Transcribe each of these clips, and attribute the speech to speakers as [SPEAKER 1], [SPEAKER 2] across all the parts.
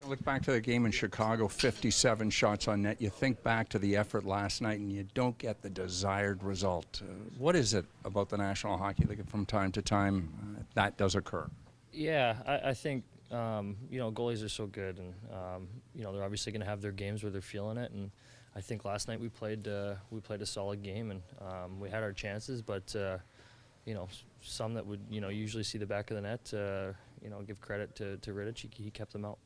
[SPEAKER 1] Look back to the game in Chicago, 57 shots on net. You think back to the effort last night and you don't get the desired result. What is it about the National Hockey League from time to time that does occur?
[SPEAKER 2] Yeah, I think, goalies are so good, and, they're obviously going to have their games where they're feeling it. And I think last night we played a solid game, and we had our chances, but, some that would, usually see the back of the net, give credit to Rittich. He kept them out.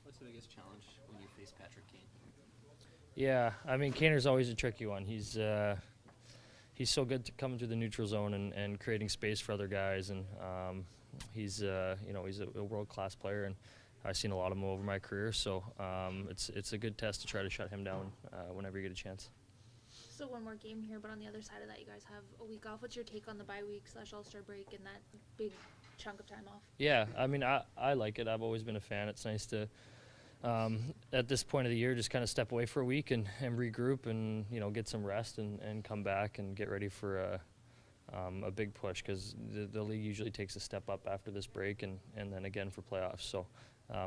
[SPEAKER 3] What's the biggest challenge when you face Patrick Kane?
[SPEAKER 2] Yeah, I mean, Kaner's always a tricky one. He's so good to coming through the neutral zone and creating space for other guys, and he's a world-class player, and I've seen a lot of him over my career. So it's a good test to try to shut him down whenever you get a chance.
[SPEAKER 4] So one more game here, but on the other side of that, you guys have a week off. What's your take on the bye week / All-Star break and that big chunk of time off?
[SPEAKER 2] Yeah, I mean, I like it. I've always been a fan. It's nice to, at this point of the year, just kind of step away for a week and regroup and, get some rest and come back and get ready for a big push, because the league usually takes a step up after this break and then again for playoffs. So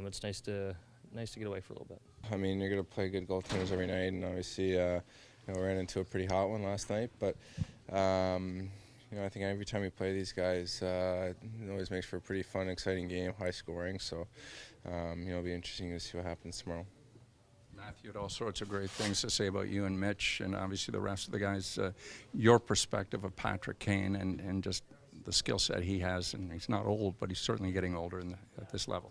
[SPEAKER 2] it's nice to get away for a little bit.
[SPEAKER 5] I mean, you're going to play good goaltenders every night, and obviously we ran into a pretty hot one last night. But I think every time we play these guys, it always makes for a pretty fun, exciting game, high scoring. So it'll be interesting to see what happens tomorrow.
[SPEAKER 1] Matthew had all sorts of great things to say about you and Mitch, and obviously the rest of the guys. Your perspective of Patrick Kane and just the skill set he has, and he's not old, but he's certainly getting older at this level.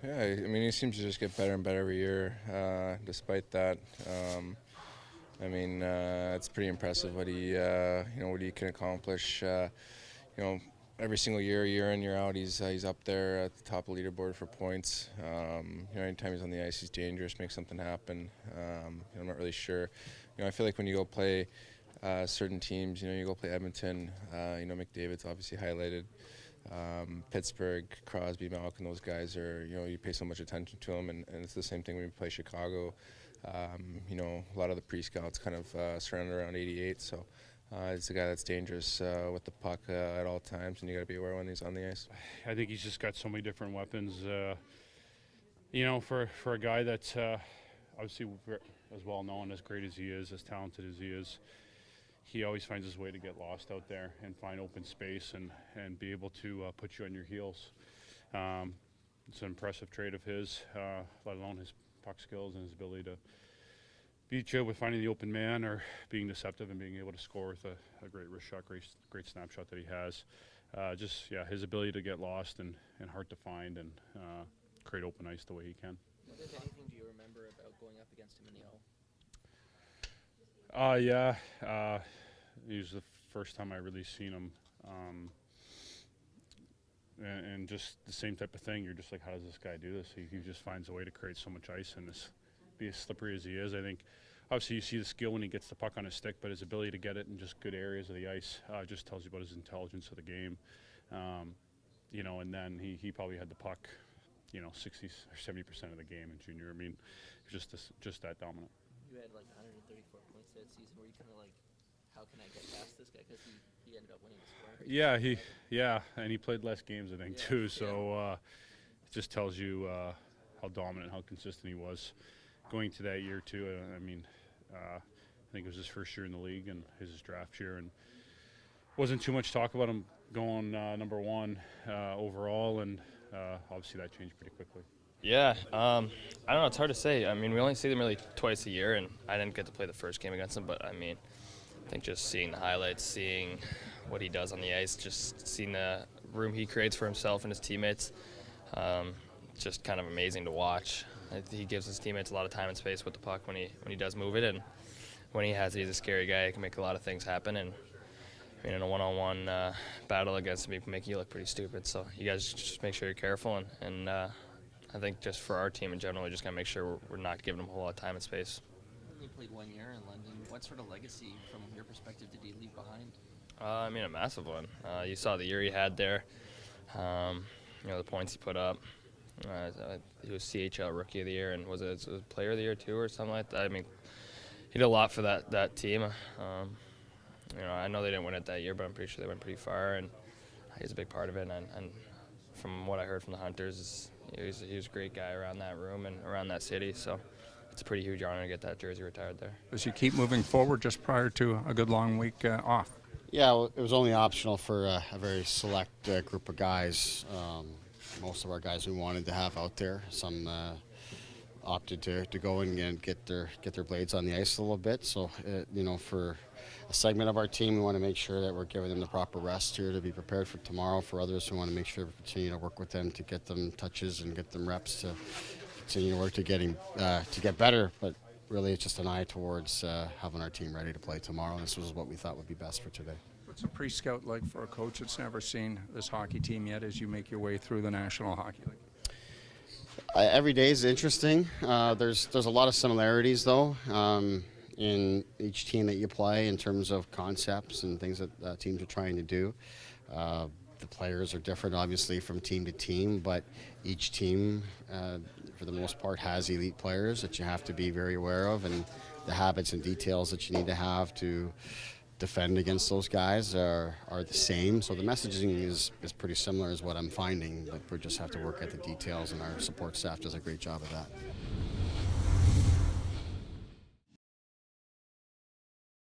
[SPEAKER 5] Yeah, I mean, he seems to just get better and better every year. Despite that, it's pretty impressive what he can accomplish. Every single year in, year out, he's up there at the top of the leaderboard for points. Anytime he's on the ice, he's dangerous, makes something happen. I'm not really sure. I feel like when you go play certain teams, you go play Edmonton, McDavid's obviously highlighted. Pittsburgh, Crosby, Malkin, those guys are, you pay so much attention to them, and it's the same thing when we play Chicago. A lot of the pre-scouts kind of surrounded around 88, so he's a guy that's dangerous with the puck at all times, and you got to be aware when he's on the ice.
[SPEAKER 6] I think he's just got so many different weapons. For a guy that's obviously as well known, as great as he is, as talented as he is, he always finds his way to get lost out there and find open space and be able to put you on your heels. It's an impressive trait of his, let alone his puck skills and his ability to beat you with finding the open man or being deceptive and being able to score with a great wrist shot, great snapshot that he has. His ability to get lost and hard to find and create open ice the way he can.
[SPEAKER 3] What, if anything, do you remember about going up against him in the O?
[SPEAKER 6] He was the first time I really seen him. And just the same type of thing. You're just like, how does this guy do this? He just finds a way to create so much ice and be as slippery as he is. I think, obviously, you see the skill when he gets the puck on his stick, but his ability to get it in just good areas of the ice just tells you about his intelligence of the game. And then he probably had the puck, 60 or 70% of the game in junior. I mean, just that dominant.
[SPEAKER 3] You had like 134 points that season. Were you kind of like, how can I get past this guy? Because he ended up winning the score.
[SPEAKER 6] And he played less games, I think, too. So it just tells you how dominant, how consistent he was going to that year too. I think it was his first year in the league and his draft year, and wasn't too much talk about him going number one overall, and obviously that changed pretty quickly.
[SPEAKER 7] Yeah, I don't know. It's hard to say. I mean, we only see them really twice a year, and I didn't get to play the first game against him. But I think just seeing the highlights, seeing what he does on the ice, just seeing the room he creates for himself and his teammates, just kind of amazing to watch. He gives his teammates a lot of time and space with the puck when he does move it, and when he has it, he's a scary guy. He can make a lot of things happen, and in a one-on-one battle against him, he can make you look pretty stupid. So you guys just make sure you're careful, and I think just for our team in general, we just got to make sure we're not giving him a whole lot of time and space.
[SPEAKER 3] You played 1 year in London. What sort of legacy, from your perspective, did he leave behind?
[SPEAKER 7] A massive one. You saw the year he had there, the points he put up. He was CHL Rookie of the Year, and was it Player of the Year too, or something like that? I mean, he did a lot for that team. I know they didn't win it that year, but I'm pretty sure they went pretty far, and he's a big part of it. And from what I heard from the Hunters, he was a great guy around that room and around that city. So it's a pretty huge honor to get that jersey retired there.
[SPEAKER 1] Does he keep moving forward just prior to a good long week off?
[SPEAKER 8] Yeah, well, it was only optional for a very select group of guys. Most of our guys we wanted to have out there. Some opted to go and get their blades on the ice a little bit. So, for a segment of our team, we want to make sure that we're giving them the proper rest here to be prepared for tomorrow. For others, we want to make sure we continue to work with them to get them touches and get them reps to continue to work to get better. But really, it's just an eye towards having our team ready to play tomorrow. And this was what we thought would be best for today.
[SPEAKER 1] What's a pre-scout like for a coach that's never seen this hockey team yet as you make your way through the National Hockey League?
[SPEAKER 8] Every day is interesting. There's a lot of similarities, though, in each team that you play in terms of concepts and things that teams are trying to do. The players are different, obviously, from team to team, but each team, for the most part, has elite players that you have to be very aware of, and the habits and details that you need to have to defend against those guys are the same. So the messaging is pretty similar is what I'm finding, but we just have to work at the details, and our support staff does a great job of that.